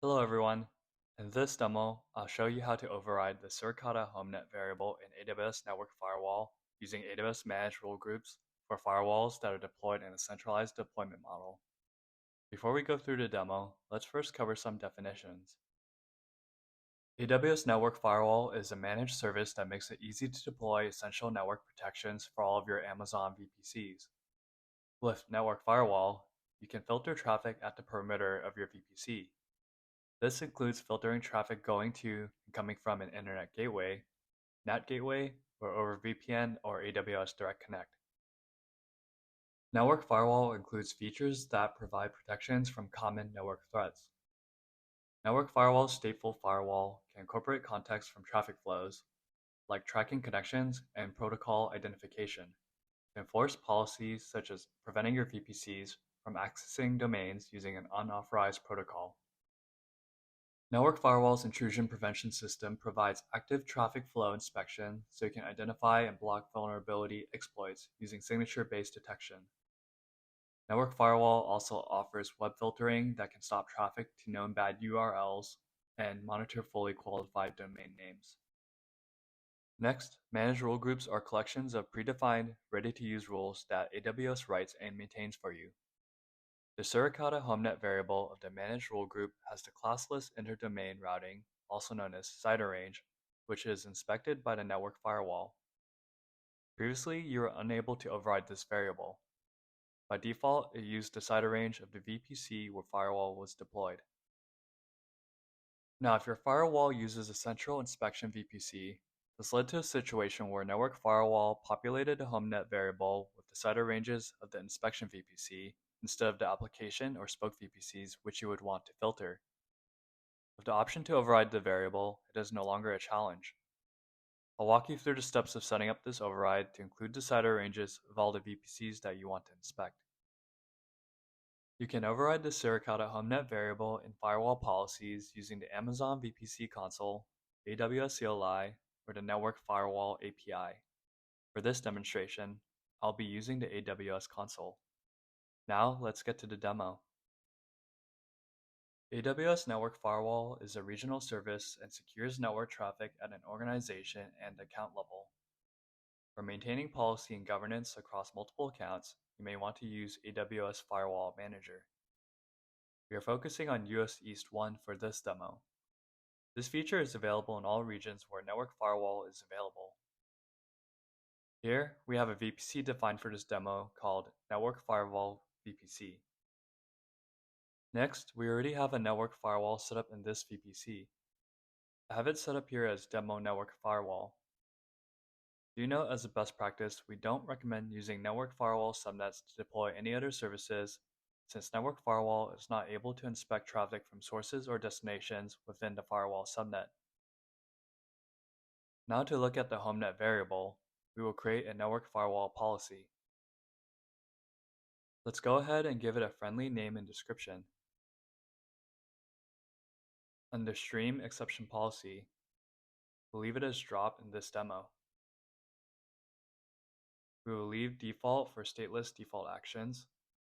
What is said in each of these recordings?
Hello everyone. In this demo, I'll show you how to override the Suricata HOME NET variable in AWS Network Firewall using AWS Managed Rule Groups for firewalls that are deployed in a centralized deployment model. Before we go through the demo, let's first cover some definitions. AWS Network Firewall is a managed service that makes it easy to deploy essential network protections for all of your Amazon VPCs. With Network Firewall, you can filter traffic at the perimeter of your VPC. This includes filtering traffic going to and coming from an internet gateway, NAT gateway, or over VPN or AWS Direct Connect. Network Firewall includes features that provide protections from common network threats. Network Firewall's stateful firewall can incorporate context from traffic flows, like tracking connections and protocol identification, to enforce policies such as preventing your VPCs from accessing domains using an unauthorized protocol. Network Firewall's intrusion prevention system provides active traffic flow inspection so you can identify and block vulnerability exploits using signature-based detection. Network Firewall also offers web filtering that can stop traffic to known bad URLs and monitor fully qualified domain names. Next, managed rule groups are collections of predefined, ready-to-use rules that AWS writes and maintains for you. The Suricata HOME NET variable of the managed rule group has the Classless Inter-Domain Routing, also known as CIDR range, which is inspected by the network firewall. Previously, you were unable to override this variable. By default, it used the CIDR range of the VPC where firewall was deployed. Now, if your firewall uses a central inspection VPC, this led to a situation where network firewall populated the HOME NET variable with the CIDR ranges of the inspection VPC instead of the application or spoke VPCs which you would want to filter. With the option to override the variable, it is no longer a challenge. I'll walk you through the steps of setting up this override to include the CIDR ranges of all the VPCs that you want to inspect. You can override the Suricata HOME NET variable in firewall policies using the Amazon VPC console, AWS CLI, or the Network Firewall API. For this demonstration, I'll be using the AWS console. Now let's get to the demo. AWS Network Firewall is a regional service and secures network traffic at an organization and account level. For maintaining policy and governance across multiple accounts, you may want to use AWS Firewall Manager. We are focusing on US East 1 for this demo. This feature is available in all regions where Network Firewall is available. Here, we have a VPC defined for this demo called Network Firewall VPC. Next, we already have a network firewall set up in this VPC. I have it set up here as Demo Network Firewall. Do note as a best practice, we don't recommend using network firewall subnets to deploy any other services, since network firewall is not able to inspect traffic from sources or destinations within the firewall subnet. Now to look at the HOME-NET variable, we will create a network firewall policy. Let's go ahead and give it a friendly name and description. Under Stream Exception Policy, we'll leave it as drop in this demo. We will leave default for stateless default actions,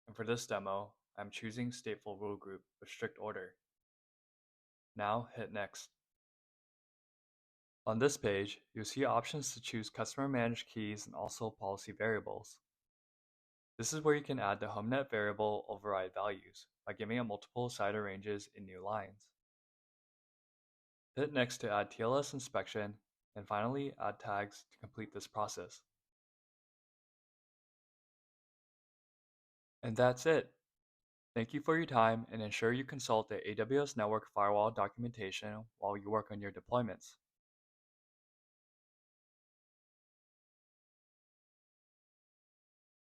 and for this demo, I'm choosing stateful rule group with strict order. Now hit Next. On this page, you'll see options to choose customer managed keys and also policy variables. This is where you can add the HOME-NET variable override values by giving it multiple CIDR ranges in new lines. Hit Next to add TLS inspection, and finally add tags to complete this process. And that's it. Thank you for your time, and ensure you consult the AWS Network Firewall documentation while you work on your deployments.